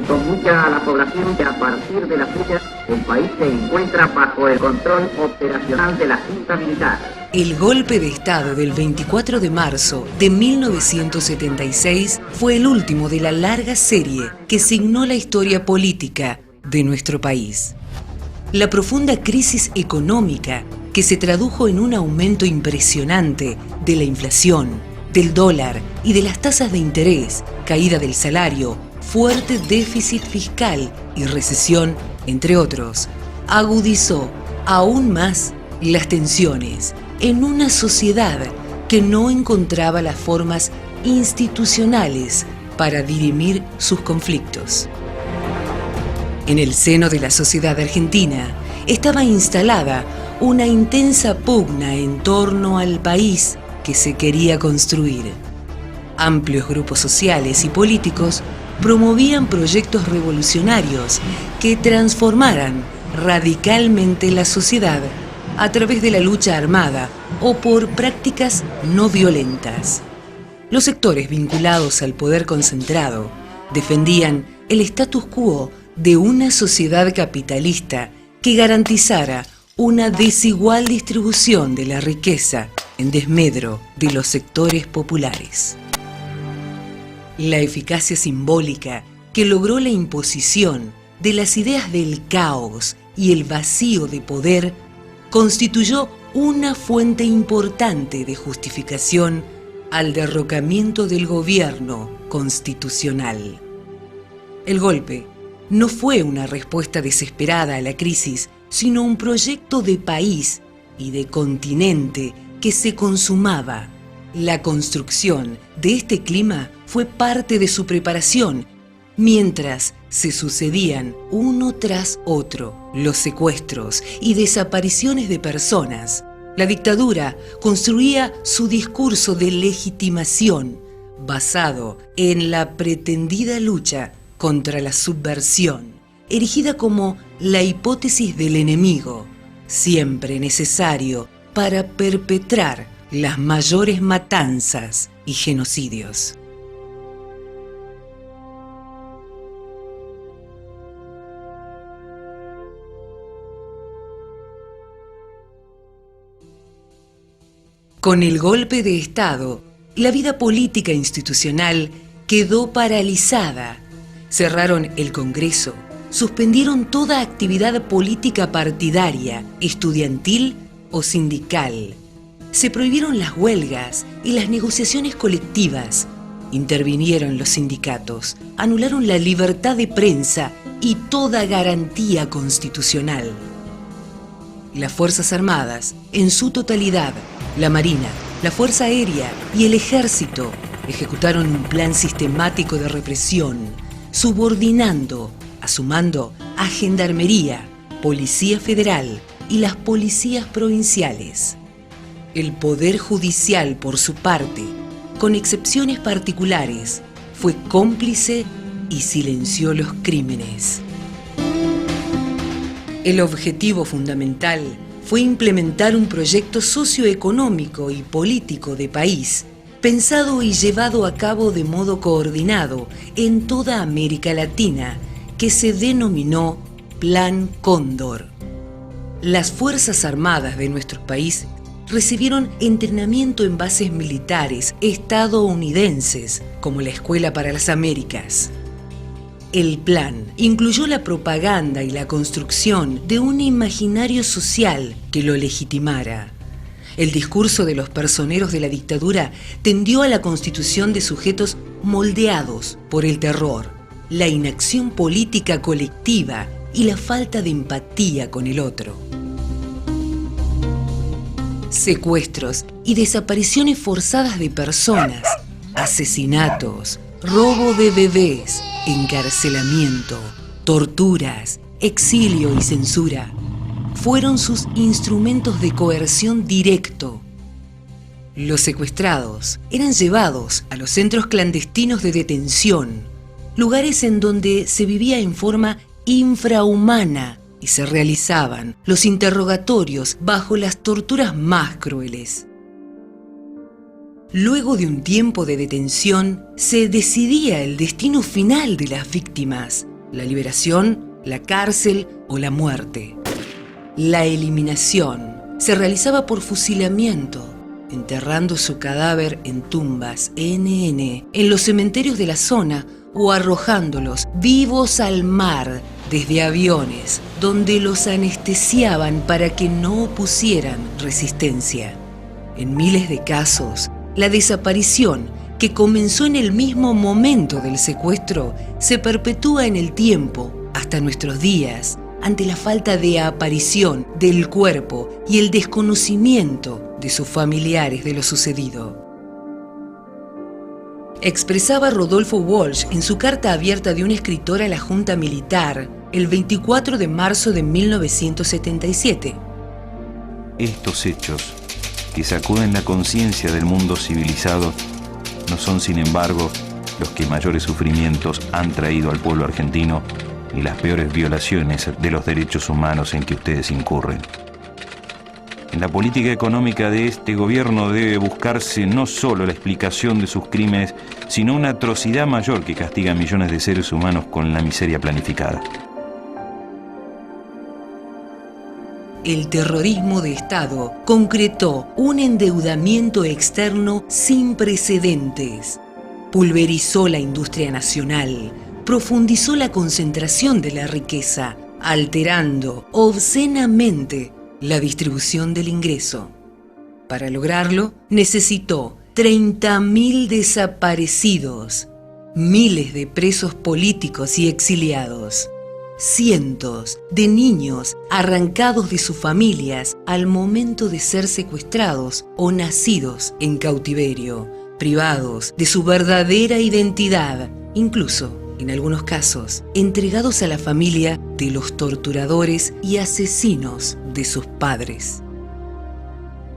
comunica a la población que a partir de la fecha el país se encuentra bajo el control operacional de la Junta Militar. El golpe de Estado del 24 de marzo de 1976 fue el último de la larga serie que signó la historia política de nuestro país. La profunda crisis económica que se tradujo en un aumento impresionante de la inflación, del dólar y de las tasas de interés, caída del salario, fuerte déficit fiscal y recesión, entre otros, agudizó aún más las tensiones en una sociedad que no encontraba las formas institucionales para dirimir sus conflictos. En el seno de la sociedad argentina estaba instalada una intensa pugna en torno al país que se quería construir. Amplios grupos sociales y políticos promovían proyectos revolucionarios que transformaran radicalmente la sociedad a través de la lucha armada o por prácticas no violentas. Los sectores vinculados al poder concentrado defendían el status quo de una sociedad capitalista que garantizara una desigual distribución de la riqueza en desmedro de los sectores populares. La eficacia simbólica que logró la imposición de las ideas del caos y el vacío de poder constituyó una fuente importante de justificación al derrocamiento del gobierno constitucional. El golpe no fue una respuesta desesperada a la crisis, sino un proyecto de país y de continente que se consumaba. La construcción de este clima fue parte de su preparación, mientras se sucedían uno tras otro los secuestros y desapariciones de personas. La dictadura construía su discurso de legitimación basado en la pretendida lucha contra la subversión, erigida como la hipótesis del enemigo, siempre necesario para perpetrar las mayores matanzas y genocidios. Con el golpe de Estado, la vida política institucional quedó paralizada. Cerraron el Congreso, suspendieron toda actividad política partidaria, estudiantil o sindical. Se prohibieron las huelgas y las negociaciones colectivas. Intervinieron los sindicatos, anularon la libertad de prensa y toda garantía constitucional. Las Fuerzas Armadas, en su totalidad, la Marina, la Fuerza Aérea y el Ejército, ejecutaron un plan sistemático de represión, subordinando a su mando a Gendarmería, Policía Federal y las policías provinciales. El Poder Judicial, por su parte, con excepciones particulares, fue cómplice y silenció los crímenes. El objetivo fundamental fue implementar un proyecto socioeconómico y político de país, pensado y llevado a cabo de modo coordinado en toda América Latina, que se denominó Plan Cóndor. Las Fuerzas Armadas de nuestro país recibieron entrenamiento en bases militares estadounidenses, como la Escuela para las Américas. El plan incluyó la propaganda y la construcción de un imaginario social que lo legitimara. El discurso de los personeros de la dictadura tendió a la constitución de sujetos moldeados por el terror, la inacción política colectiva y la falta de empatía con el otro. Secuestros y desapariciones forzadas de personas, asesinatos, robo de bebés, encarcelamiento, torturas, exilio y censura fueron sus instrumentos de coerción directo. Los secuestrados eran llevados a los centros clandestinos de detención, lugares en donde se vivía en forma infrahumana y se realizaban los interrogatorios bajo las torturas más crueles. Luego de un tiempo de detención, se decidía el destino final de las víctimas, la liberación, la cárcel o la muerte. La eliminación se realizaba por fusilamiento, enterrando su cadáver en tumbas NN en los cementerios de la zona o arrojándolos vivos al mar desde aviones, donde los anestesiaban para que no opusieran resistencia. En miles de casos, la desaparición, que comenzó en el mismo momento del secuestro, se perpetúa en el tiempo hasta nuestros días, ante la falta de aparición del cuerpo y el desconocimiento de sus familiares de lo sucedido. Expresaba Rodolfo Walsh en su carta abierta de un escritor a la Junta Militar el 24 de marzo de 1977. Estos hechos, que sacuden la conciencia del mundo civilizado, no son, sin embargo, los que mayores sufrimientos han traído al pueblo argentino y las peores violaciones de los derechos humanos en que ustedes incurren. En la política económica de este gobierno debe buscarse no solo la explicación de sus crímenes, sino una atrocidad mayor que castiga a millones de seres humanos con la miseria planificada. El terrorismo de Estado concretó un endeudamiento externo sin precedentes, pulverizó la industria nacional, profundizó la concentración de la riqueza, alterando obscenamente la distribución del ingreso. Para lograrlo, necesitó 30.000 desaparecidos, miles de presos políticos y exiliados, cientos de niños arrancados de sus familias al momento de ser secuestrados o nacidos en cautiverio, privados de su verdadera identidad, incluso, en algunos casos, entregados a la familia de los torturadores y asesinos de sus padres.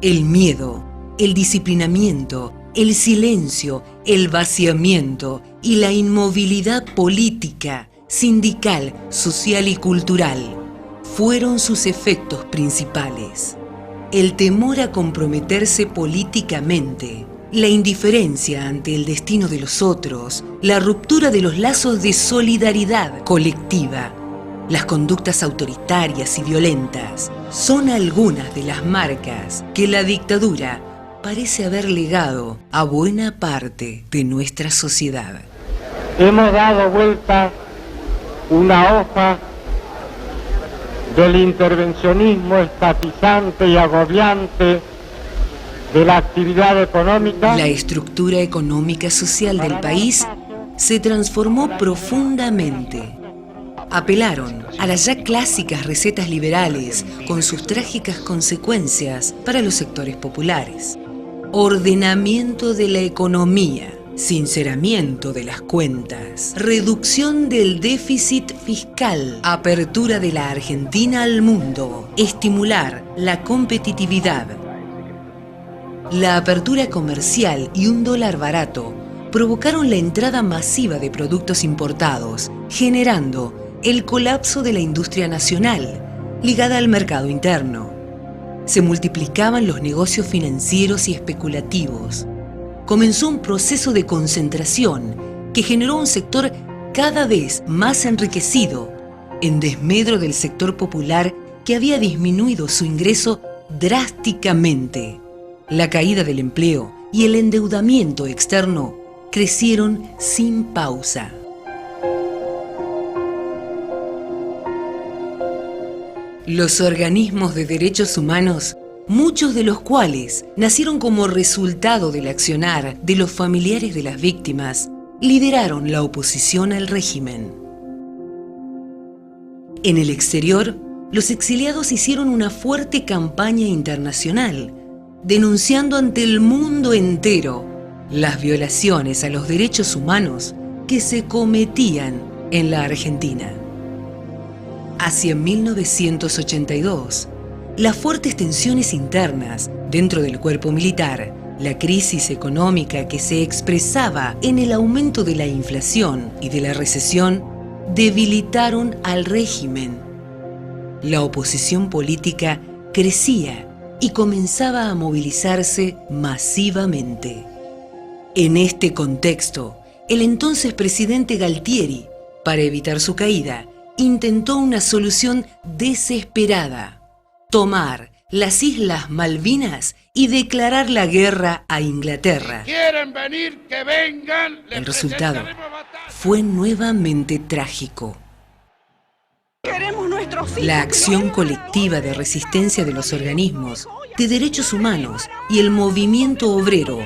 El miedo, el disciplinamiento, el silencio, el vaciamiento y la inmovilidad política, sindical, social y cultural fueron sus efectos principales. El temor a comprometerse políticamente, la indiferencia ante el destino de los otros, la ruptura de los lazos de solidaridad colectiva, las conductas autoritarias y violentas son algunas de las marcas que la dictadura parece haber legado a buena parte de nuestra sociedad. Hemos dado vuelta una hoja del intervencionismo estatizante y agobiante de la actividad económica. La estructura económica social del país se transformó profundamente. Apelaron a las ya clásicas recetas liberales con sus trágicas consecuencias para los sectores populares. Ordenamiento de la economía, sinceramiento de las cuentas, reducción del déficit fiscal, apertura de la Argentina al mundo, estimular la competitividad. La apertura comercial y un dólar barato provocaron la entrada masiva de productos importados, generando el colapso de la industria nacional, ligada al mercado interno. Se multiplicaban los negocios financieros y especulativos. Comenzó un proceso de concentración que generó un sector cada vez más enriquecido, en desmedro del sector popular que había disminuido su ingreso drásticamente. La caída del empleo y el endeudamiento externo crecieron sin pausa. Los organismos de derechos humanos, muchos de los cuales nacieron como resultado del accionar de los familiares de las víctimas, lideraron la oposición al régimen. En el exterior, los exiliados hicieron una fuerte campaña internacional, denunciando ante el mundo entero las violaciones a los derechos humanos que se cometían en la Argentina. Hacia 1982, las fuertes tensiones internas dentro del cuerpo militar, la crisis económica que se expresaba en el aumento de la inflación y de la recesión, debilitaron al régimen. La oposición política crecía y comenzaba a movilizarse masivamente. En este contexto, el entonces presidente Galtieri Para evitar su caída, intentó una solución desesperada: tomar las Islas Malvinas y declarar la guerra a Inglaterra. Si quieren venir, que vengan. El resultado fue nuevamente trágico. La acción colectiva de resistencia de los organismos de derechos humanos y el movimiento obrero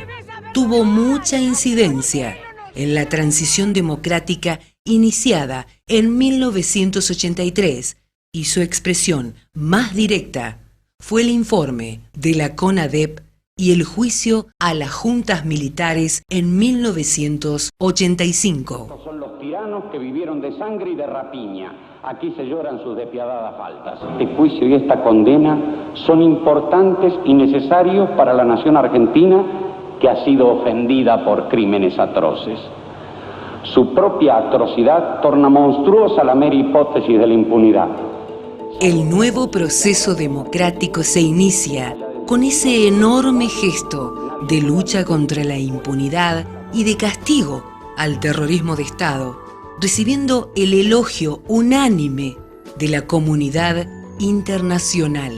tuvo mucha incidencia en la transición democrática iniciada en 1983, y su expresión más directa fue el informe de la CONADEP y el juicio a las juntas militares en 1985. Estos son los tiranos que vivieron de sangre y de rapiña. Aquí se lloran sus despiadadas faltas. Este juicio y esta condena son importantes y necesarios para la nación argentina, que ha sido ofendida por crímenes atroces. Su propia atrocidad torna monstruosa la mera hipótesis de la impunidad. El nuevo proceso democrático se inicia con ese enorme gesto de lucha contra la impunidad y de castigo al terrorismo de Estado, recibiendo el elogio unánime de la comunidad internacional.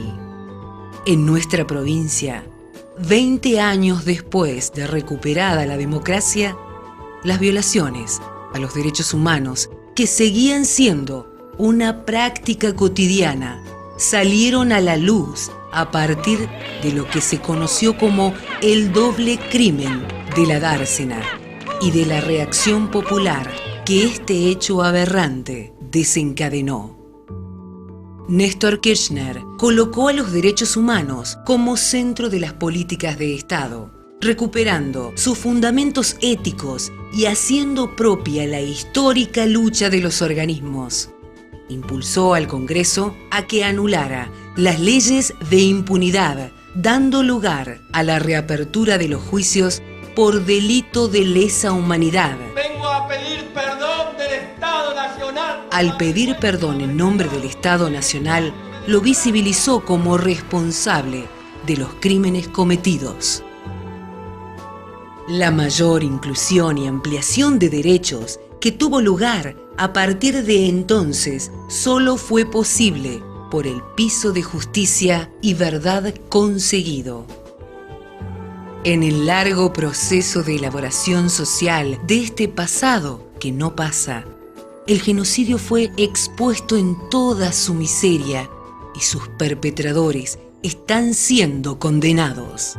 En nuestra provincia, 20 años después de recuperada la democracia, las violaciones a los derechos humanos, que seguían siendo una práctica cotidiana, salieron a la luz a partir de lo que se conoció como el doble crimen de la dársena y de la reacción popular que este hecho aberrante desencadenó. Néstor Kirchner colocó a los derechos humanos como centro de las políticas de Estado, recuperando sus fundamentos éticos y haciendo propia la histórica lucha de los organismos. Impulsó al Congreso a que anulara las leyes de impunidad, dando lugar a la reapertura de los juicios por delito de lesa humanidad. Vengo a pedir perdón del Estado Nacional. Al pedir perdón en nombre del Estado Nacional, lo visibilizó como responsable de los crímenes cometidos. La mayor inclusión y ampliación de derechos que tuvo lugar a partir de entonces solo fue posible por el piso de justicia y verdad conseguido. En el largo proceso de elaboración social de este pasado que no pasa, el genocidio fue expuesto en toda su miseria y sus perpetradores están siendo condenados.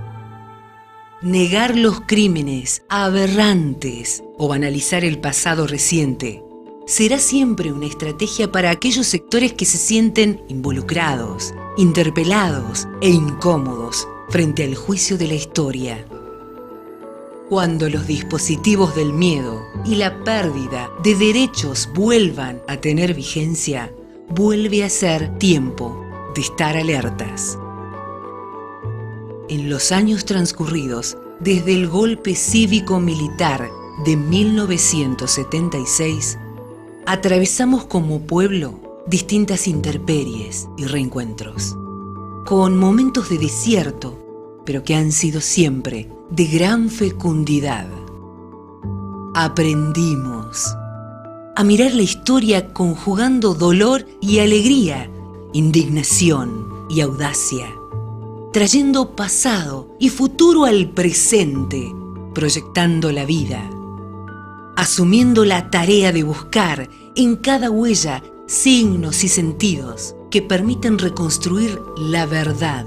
Negar los crímenes aberrantes o banalizar el pasado reciente será siempre una estrategia para aquellos sectores que se sienten involucrados, interpelados e incómodos frente al juicio de la historia. Cuando los dispositivos del miedo y la pérdida de derechos vuelvan a tener vigencia, vuelve a ser tiempo de estar alertas. En los años transcurridos desde el golpe cívico-militar de 1976, atravesamos como pueblo distintas intemperies y reencuentros, con momentos de desierto, pero que han sido siempre de gran fecundidad. Aprendimos a mirar la historia conjugando dolor y alegría, indignación y audacia, trayendo pasado y futuro al presente, proyectando la vida, asumiendo la tarea de buscar en cada huella signos y sentidos que permiten reconstruir la verdad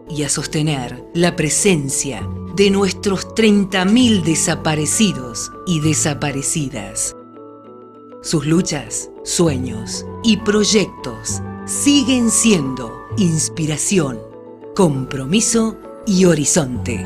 y a sostener la presencia de nuestros 30.000 desaparecidos y desaparecidas. Sus luchas, sueños y proyectos siguen siendo inspiración, compromiso y horizonte.